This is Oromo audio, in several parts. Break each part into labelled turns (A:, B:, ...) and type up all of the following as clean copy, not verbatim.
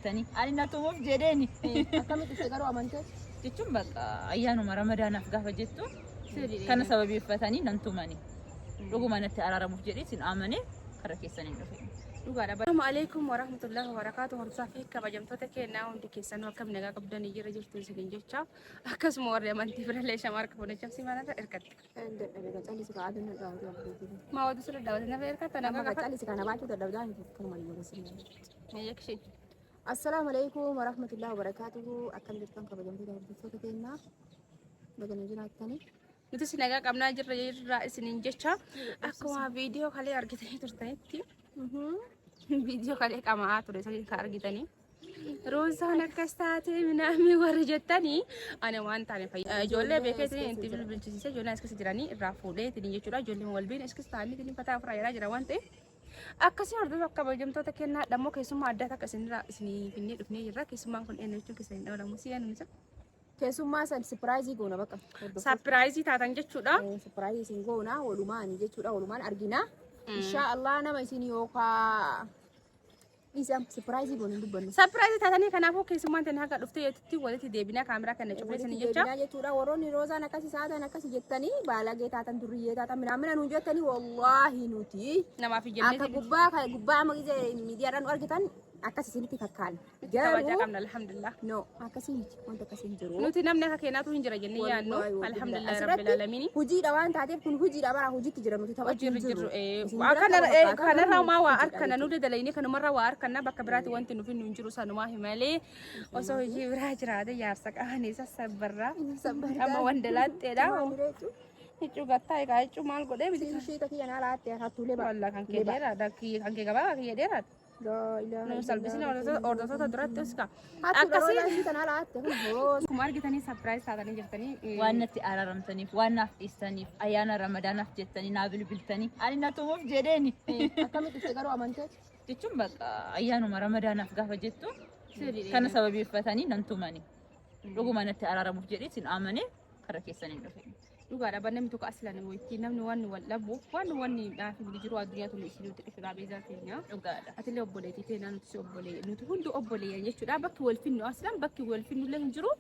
A: Tani ani natuuf jedheeni
B: akkamitti ishee garuu amantee
A: jechuun bakka ayyaanuma ramadaanaaf gaafa jettu kana sababeeffatanii nan tumani dhuguma natti araaramuuf jedhee sin amane kara keessaniin dhufe.
B: Assalamu alaikum warahmatullahi wabarakatuh. Horsaa fi kabajamtoota keenyaa hundi keessanuu akkam nagaa qabdanii jira jirtu isiniin jecha akkasuma warri amantii birallee shamarra kabajachaaf si mana ergatte.
C: Calisi ka adana da wani
B: Ma wadu sura da wata na ergatta na
C: maka calisi kana ba ta da da kuma ne wasu
B: ne yakshi.
C: Assalamu alaikum warahmatullahi wabarakatuh. Akkam jirtan kabajamtoota hordoftoota keenyaa baga jiraatanii
B: nuti si nagaa qabnaa jirra isiniin jecha akkuma viidiyoo kalee argitanii turtanitti viidiyoo kalee qamaa ture sanii ka argitanii roosaan akkas taate minaamii warri jettanii ana waan taane fayyaa ijoollee beekeetiin itti bilbilchisiisee ijoolleen as keessa jiranii irraa fuudhee ittiin jechuudha ijoolleen walbiin as keessa taa'anii ittiin fataa ofirraa yaraa jira waan ta'eef akkasii hordofaa kabajamtoota kennaa dhammoo keessummaa addaa takka isinii finnee dhufnee jirra keessummaan kun eenyu jechuun keessanii dhawalamu si'an nuti
C: keessummaa san surprise goona bakka
B: surprise taatan jechuudha
C: surprise isin goona walumaan jechuudha walumaan argina insha Allah nama isin yookaa isam surprise goona dubbannu
B: surprise taatanii kanaafuu keessummaan tan haga dhuftee yetutti walitti deebinaa kaameraa kana cufeessanii
C: jechuudha warroonni roozaan akkasi saatan akkasi jettanii baalagee taatan durriyyee taatan midhaan nu jettanii wallahi nuti
B: namaaf jennee
C: akka gubbaa magizee miidiyaadhaan nu argitan akkasi isinitti fakkaan
B: garuu qabna alhamdulillah
C: no akkasi wanta akkasi jiru
B: nuti namni akka keenyaatu hin jira jennee yaannu alhamdulillah rabbil alamin
C: hojiidha waan taateef kun hojiidha bara hojiitti jira nuti
B: taphachuu jirru kanarraa maa waa arkana nuti dalaynee kanumarraa waa arkana bakka biraatti wanti nufi nu hin jiru sanumaa himalee osoo hojii biraa jiraate yaarsa qabanee sassabarraa amma wandalaatteedha Icu gatta egaa icu maal godhee
C: biti ishee takii yana laatte hattuulee
B: walla kan kee dheeraa kan kee gabaa kan kee dheeraa nu salbisine hordoftoota duratti uska akkasii
C: kana laatte
B: kuma argitanii surprise taatanii jirtanii
A: waan natti araaramtaniif waan naaf dhiistaniif ayyaana ramadaanaaf jettanii naa bilbiltanii ani natuuf jedheeni
C: akkamitti ishee garuu amantee
A: jechuun bakka ayyaanuma ramadaanaaf gaafa jettu kana sababeeffatanii nan tumani dhuguma natti araaramuuf jedhee sin amane kara keessaniin dhufe.
B: Dhugaadha bannamni tokko asilaan wayitti namni waan wal dhabuuf waan dhaafi jiru addunyaa tolu isin nuti dhufee beezaa keenya
A: dhugaadha
B: atillee obboleetii ta'e nuti obbolee nuti hundi obboleeyyan jechuudha bakki wal finnu asilaan bakki wal finnu illee hin jiru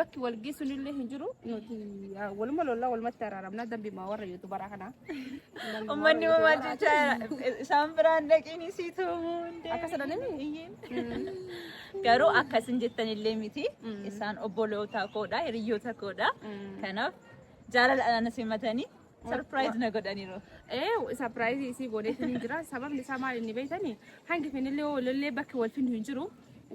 B: bakki wal geessu illee hin jiru nuti waluma lollaa walumatti araaramna dambi maa warra yoo bara kana
A: ummanni maal jecha isaan biraan dhaqiin isiitu
B: akkasana nami
A: garuu akkasin jettanillee miti isaan obboloota koodha hiriyyoota koodha kanaaf jaalala ana simatanii surprise na godhaniiru.
B: Surprise isii godheetiin jira sababni isaa maal inni beektanii hangi finillee walillee bakki wal finnu hin jiru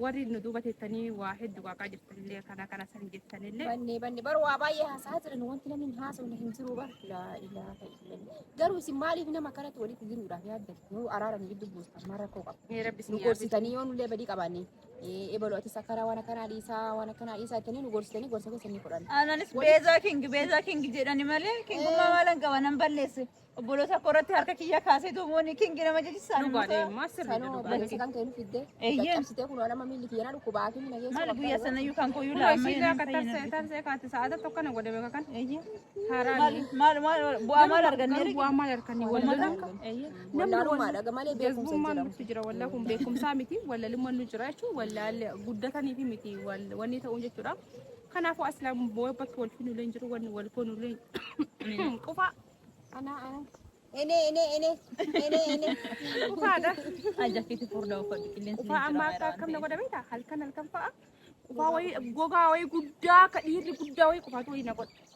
B: warri nu duuba teettanii waa hedduu waaqaa jirtanillee kana san jettanillee
C: banne bar waa baay'ee haasaa jiran wanti namni haasawne hin jiru bar laa ilaaha illallah garuu isin maaliif nama kanatti walitti jiruudhaaf yaaddan nu araaran gidduu buustan maal rakkoo qaba
B: rabbis
C: nu gorsitanii yoo nullee badii qabaanne ebaloo ati sakara waan kana dhiisaa ittanii nu gorsitanii gorsa keessanii fudhan
A: ananis beezaa king jedhani malee kingummaa maalan qaba nan balleesse obboloota koratti harka kiyya kaasee duumoonni kingi nama jedhisaa
B: nu baadee maasir
C: sanoo balleesse kan ka'e nu fidde qabsitee kun nama miilli kiyya na dhukkubaa kiyya na geessu
A: maal guyyaa sana iyyuu kan kooyyuu
B: laamma inni akka tarsee kaate sa'aata tokko na godhe beeka kan
A: maal bu'aa maal arganne
B: bu'aa maal arganne
C: namni malee
B: beekumsa jira wallaa kun beekumsaa miti wallalummaan nu jira jechuun wallaalee guddataniifi miti wanni ta'uun jechuudha kanaafuu asilaan bakki wal finullee hin jiru wanni wal koonullee qofa
C: ana ene
B: ufaadha
A: ajakiti furdaa uffattu qilleensi
B: ufaa amma akkam na godha beektaa halkan fa'a ufaa wayii gogaa wayii guddaa ka dhiirri guddaa wayii qofaatu wayii na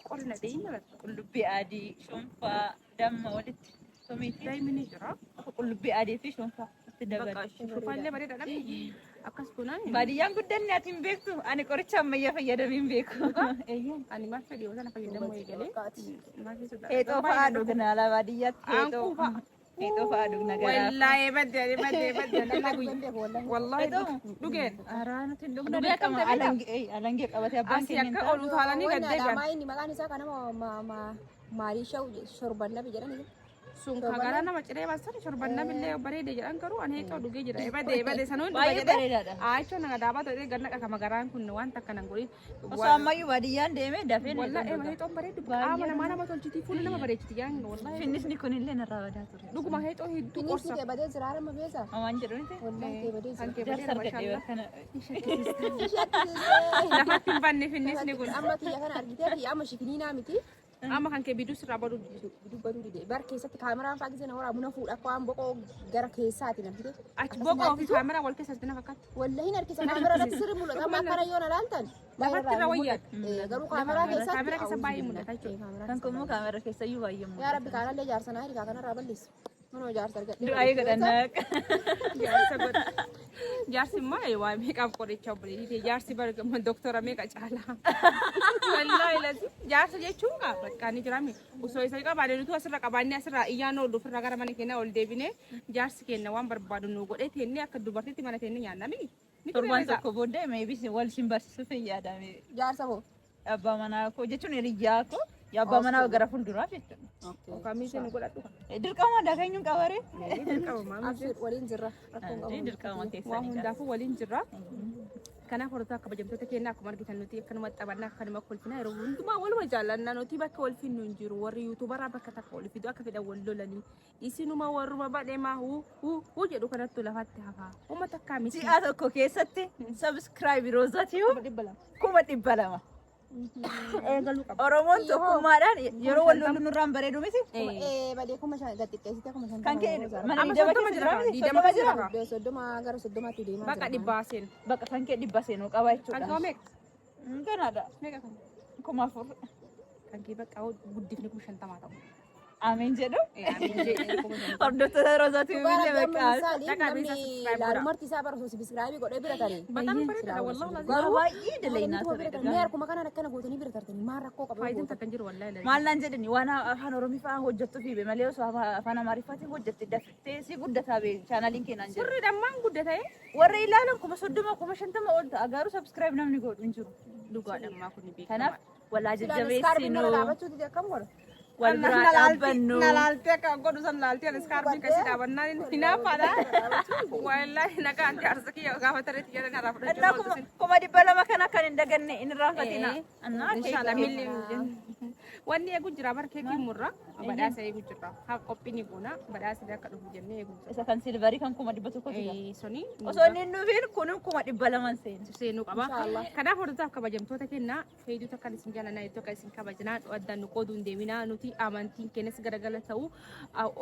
B: qorna deeyna
A: qullubbii adii shunfaa damma walitti tomiitii
B: daa'imni jira
A: qullubbii adii fi shunfaa itti dabalu
B: shunfaallee bareedaadha akkas kunaan
A: baadiyyaan guddanne ati hin beektu ani qoricha ammayyaa fayyadamee hin beeku
B: ani maal fedhii yoo sana fayyadamu eegalee
A: heexoo fa'aa dhugna ala baadiyyaatti heexoo fa'aa dhugna garaa
B: wallaahi baddee wallaahi dhugeen
A: araanatti hin dhugna beekama alangee qabatee abbaan
B: keenya akka olu taalanii gaddee
C: gaama inni maqaan isaa kana maarii shorban labi jedhani
B: sun kagara nama ciree basan shorbanna billee bareede jedhan garuu ani heeqaa dhugee jira ebade sanuun
A: Baay'ee
B: dhugee
A: bareedaadha.
B: aachoo naga daabaa ta'ee ganna qaba garaan kun waan takka nan godhin
A: Osoo ammayyuu baadiyyaan deemee dafee
B: wallahi heexoon bareedu qaama nama tolchiti fuula nama bareechiti yaan wallahi
A: finnisni kunillee narraa badaa ture.
B: dhuguma heexoo hedduu
C: Finnis
B: qorsa
C: kee badee jira harama beesa.
A: Waan jedhu miti.
C: Wallahi kee badee
B: kan
C: jira.
B: kee
A: Jaarsa
B: bareeda
A: argadhee
B: mashallah
A: kana.
B: lafatti hin banne finnisni kun
C: Amma kiyya kana argitee amma shikiniinaa miti.
B: amma kan kee biduu sirraa baduu
C: Dubbatu dide. Bar keessatti kaameraan faa gisee na waraabuna fuudha akka waan boqoo gara keessaati namtite.
B: achi boqoo fi kaameraa wal keessatti na fakkaatti
C: Wallahi hin harkisa kaameraa irratti sirri mul'ata. Amma akkana yoo na laaltan.
B: lafatti irra wayyaa
C: Garuu kaameraa keessatti.
B: kaameraa keessa baay'ee mul'ata jechuudha.
A: Kan kun immoo kaamera keessayyuu baay'ee mul'ata.
C: Yaa Rabbi kaanallee jaarsa naa hirkaa kanarraa balleessu. Manoo jaarsa argadhe.
A: Du'aayii godhannaa.
B: Jaarsa godha. Jaarsi immoo waa meeqaaf qoricha obboleetii jaarsi bara doktora meeqa caalaa. Wallaahi lati jaarsa jechuun bakka ni jiraame osoo isa qabaanee nuti asirra qabaannee asirra iyyaan oolu ofirra gara mana keenya ol deebinee jaarsi keenya waan barbaadu nu godhee teennee akka dubartiitti mana teennee nyaannami.
A: Torbaan tokko booddee meebis wal shin barsiisuuf hin yaadame.
C: Jaarsa moo?
A: Abbaa manaa koo jechuun hiriyyaa koo abbaa manaa gara fuulduraa jechuudha.
B: Kamiisee nu godhadhu.
A: Dirqama daganyuun qabaree.
C: Absir waliin jirra. Rakkoon qabu.
A: Dirqama keessa.
B: Waan hundaafuu waliin jirra. Kanaaf hordofaa kabajamtoota keenya akkuma argitan nuti akkanuma xabannaa akkanuma kolfina yeroo hundumaa waluma jaallannaa nuti bakka wal finnu hin jiru warri yuutuubaraa bakka takka wal fidu akka fedhan wal lolanii isinuma warruma badheemaa huu jedhu kanattu lafatti hafaa uummata akkaa miti.
A: Si'a tokko keessatti sabskiraayib roozatiihu 200.
B: Eegaluu qaba.
A: Oromoon tokkummaadhaan yeroo wal lollu nurraan bareedu miti.
C: Badee kuma shan gaxiqqeessite kuma shan.
A: Kan kee mana
B: Amma
A: jaba
B: soddoma
A: keessa
B: jira,
A: jira.
B: diidama jira.
C: Soddoma gara soddomaatti deemaa
B: Bakka dhibbaa seen.
A: Bakka kan kee dhibba seenuu qaba
B: Kan kee
A: jechuudha.
B: meeqa?
A: Ganaadha.
B: Meeqa kan?
A: 4,000.
B: Kan kee bakka guddifni 50 ta'u.
A: Amiin jedhu.
B: Amiin jedhee 50.
A: Hordoftoota roozatiihu illee bakka.
C: Marti isaa bara subscribe godhee bira tare.
B: Bataan bareeda wallahi lazima.
A: Garuu baay'ee dalaynaa ture.
C: Mee harkuma kanaan akkana gootanii bira tartanii maal rakkoo qaba.
B: Faayidaa takka hin jiru wallahi.
A: Maal naan jedhani waan afaan Oromiifaa hojjettu fi malee osoo afaan Amaariffaatiin hojjette daftee si guddataa bee chaanaliin keenan jedhu.
B: Sirri dhammaan guddatee
A: Warra ilaalan 30,000 50 ol ta'a garuu subscribe namni godhu hin jiru.
B: dhugaa dhammaa kun beekama.
A: Kanaaf walaa
C: Iskaarbiin
A: jajjabeessinu
C: nala dhaabachuuti akkam godha.
A: wal biraa dhaabbannu.
B: Na laaltee akka godhu san laaltee anis kaarbii kasi dhaabannaa hinaafaadha. Wallahi nagaan jaarsa kiyya gaafa tareetti jedhan irraa
A: Innaa
B: fudhachuu
A: kuma 200 kana kan hin daganne hin irraanfatina. Annaa
B: Inshallah
A: keessa
B: wanni eegu jira barkee kimurra badhaasa eegu jira. Haa qophiin goona badhaasa akka dhufu jennee eegu jira.
A: isa kan silvarii kan 100 jira.
B: Suni
A: Osoo inni hin dhufin kun 200 seenu.
B: seenuu qaba. Kanaaf hordoftoota kabajamtoota keenya fayyaduu akka isin jaalannaa iddoo akka isin kabajnaa addaan nu qooduu hin deeminaa nuti amantiin keenyas garagala ta'u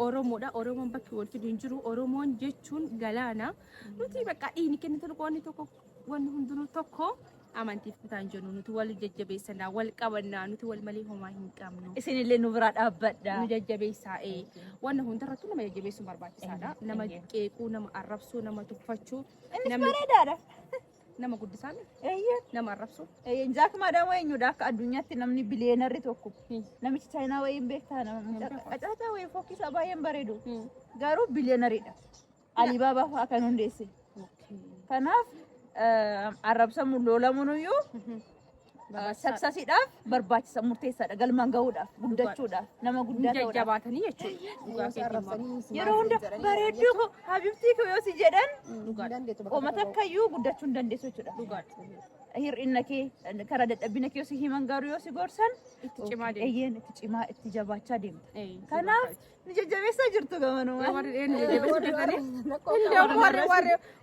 B: Oromoodha. Oromoon bakki wal fidu hin jiru. Oromoon jechuun galaana. Nuti bakka dhiini kennitu qoonni tokko wanni hundinuu tokko amantiif kutaan jennu nuti wal jajjabeessanaa wal qabannaa nuti wal malee homaa hin qabnu.
A: Isinillee nu biraa dhaabbadha.
B: Nu jajjabeessaa wanna hundarrattuu nama jajjabeessuun barbaachisaadha. Nama qeequu, nama arrabsuu, nama tuffachuu,
A: Innis bareedaadha.
B: nama guddisaan,
A: Eeyyee.
B: nama arrabsuu.
A: Jaak maadama eenyudha akka addunyaatti namni biliyeenarri tokko namichi chaayinaa wayiin beektaa nama qacaataa wayii fokkisaa baay'een bareedu garuu biliyeenaridha. Alibaabaa fa'aa kan hundeesse. Kanaaf arrabsamuun loolamunuyyuu saksasiidhaaf barbaachisa murteessaadha galmaan gahuudhaaf guddachuudhaaf nama guddaa ta'uudhaaf.
B: Jajjabaatanii jechuudha. Dhugaa keetiin
A: Yeroo hunda bareedduu koo habibtii koo yoo si jedhan oma takkayyuu guddachuu hin dandeessu jechuudha.
B: dhugaadha.
A: Hir'inna kee karaa dadhabbina kee yoo si himan garuu yoo si gorsan
B: Itti cimaa deema.
A: eeyyeen itti cimaa itti jabaachaa deemta. Kanaaf ni jajjabeessaa jirtu gamanuma.
B: warri jajjabeessuu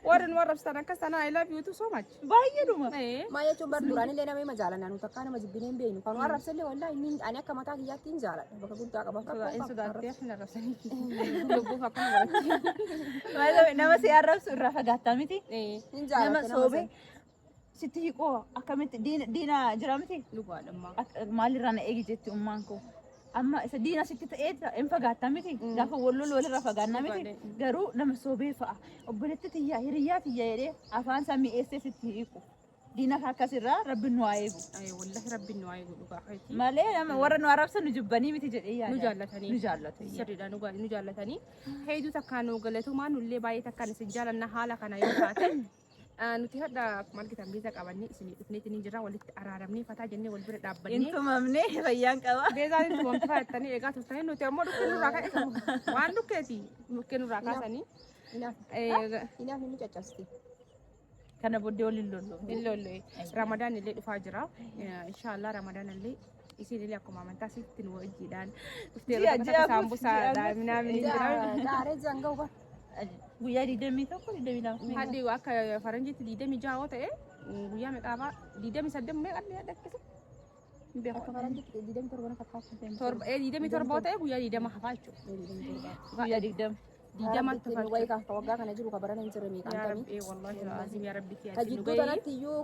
B: warri nu arrabsan akkas tanaa I love you too so much.
A: Baay'eedhuma.
C: Maa jechuun bar duraan illee nama hima jaalanna nuti akka nama jibbinee hin beeknu kan arrabsallee wallaahi inni ani akka mataa kiyyaatti hin jaaladha bakka guddaa qaba
B: Hin sodaattee hin arrabsanii. Lubbuuf akkana baratti.
A: Nama si arrabsu irraa fagaattaa miti.
C: hin
A: Nama
C: jaaladha
A: soobee sitti hiqoo akkamitti diina jira miti.
B: Dhugaadhammaa.
A: Maalirraa na eegi jetti ummaan koo. Amma isa diina sitti ta'ee hin fagaattaa miti. Gaafa wallol walirraa fagaannaa miti. Garuu nama soobee fa'a. Obboleetti tiyyaa hiriyyaa tiyya jedhee afaan isaa mi'eessee sitti hiiku. Diina akkasirraa rabbi nu haa eegu.
B: Wallahi rabbiin nu haa eegu dhugaa keetii.
A: Malee nama warra nu arrabsan nu jibbanii miti jedhee yaada.
B: Nu jaallatanii.
A: Nu jaallatu.
B: Sirriidha nu jaallatanii. Hedduu takkaan nu galatumaa nullee baay'ee takkaan isin jaalanna haala kana yoo taate nuti hadda maal gitan beeza qabanne isin dhufneetiin jirra walitti araaramnee fataa jennee wal bira dhaabbanne
A: Intumamne fayyaan qaba.
B: beezaa itti wanti fa'attanii eegaa turtanii nuti ammoo dhukkee nurraa ka'e waan dhukkeeti dhukkee nurraa kaasanii
C: Inaaf inni caccabsite.
A: Kana booddee waliin lollu.
B: illee ramadaan illee dhufaa jira inshallah ramadaan illee isin illee akkuma amantaa sitti nu wajjiidhaan dhuftee bakka saambusaa minaamin jira
C: Daaree zanga uba.
A: Guyyaa 21
B: haddi akka faranjiitti 26 ta'e guyyaa meeqaafaa 28 meeqa dhakkise
C: Akka faranjiitti 27 na fakkaata.
B: 27 ta'e guyyaa 20 hafaa jechuudha.
A: guyyaa 20.
B: Diidamaan tafaa
C: Wayi kan waggaa kana jiru kabarana hin jirre meeqaan
B: yaa
C: tamii.
B: rabbi wallahi alazim yaa rabbi kiyya
C: Tajiddu kanatti iyyuu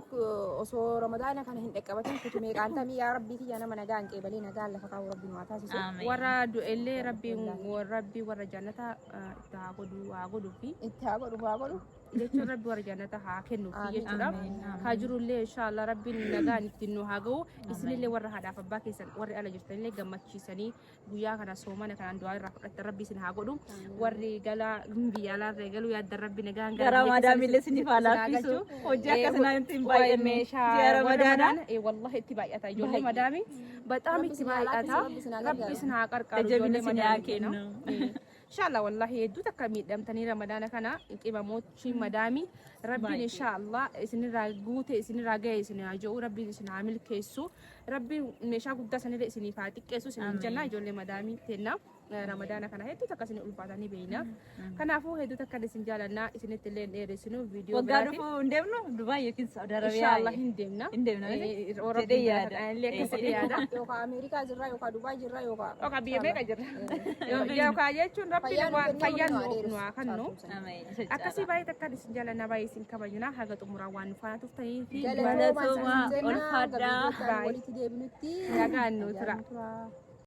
C: osoo ramadaana kana hin dhaqqabatin kutu meeqaan tamii yaa rabbii kiyya nama nagaan qeebalee nagaan lafa kaa'u rabbi nu haa taasisu.
B: warra du'ellee rabbi warra jannata itti haa godhuu fi
C: Itti haa godhu.
B: jechuun rabbi warra jannata haa kennuuf jechuudha. Haa jirullee inshallah rabbiin nagaan ittiin nu haa ga'u isinillee warra haadhaaf abbaa keessan warri ala jirtanillee gammachiisanii guyyaa kana soomana kanaan du'aa irraa fudhatan rabbi isin haa godhu warri gala biyya alaarra galu yaaddan rabbi nagaan
A: Gara madaamillee sinif haa laaffisu. Hojii akkasuma ittiin baay'anne. Ji'a Ramadaanaa.
B: wallahi itti baay'ata ijoollee madaami bexaam itti baay'ata rabbi isin haa qarqaaru
A: Jajjabina
B: ijoollee
A: isin haa
B: madaami
A: kennu.
B: inshallah wallahi hedduu takka miidhamtanii ramadaana kana qibamochi madaami rabbiin inshallah isinirraa guute isinirraa ga'e isin haa ji'u rabbiin isin haa milkeessu rabbiin meeshaa guddaa sanillee isiniif haa xiqqeessu isin jenna ijoollee madaami tenna ramadaana kana hedduu takka isin ulfaatanii beeyna kanaafuu hedduu takka isin jaalannaa isinitti illee dheeressinu viidiyoo
A: Waggaa
B: biraati
A: dhufuu hin deemnu Dubaay yookiin Saudi Arabiyaa.
B: inshallah hin deemna
A: Hin deemna.
B: rabbi illee akkasii yaada
C: Yookaan Ameerikaa jirra yookaan Dubaay jirra yookaan.
B: yookaan biyya meeqa jirra yookaan jechuun rabbi waan fayyaa nu haa kennu akkasii baay'ee takka isin jaalannaa baay'ee isin kabajna haga xumuraa waan nu faana tuftanii fi
A: Galatooma, ulfaadhaa.
C: Walitti deebinutti.
B: nagaan nu tura.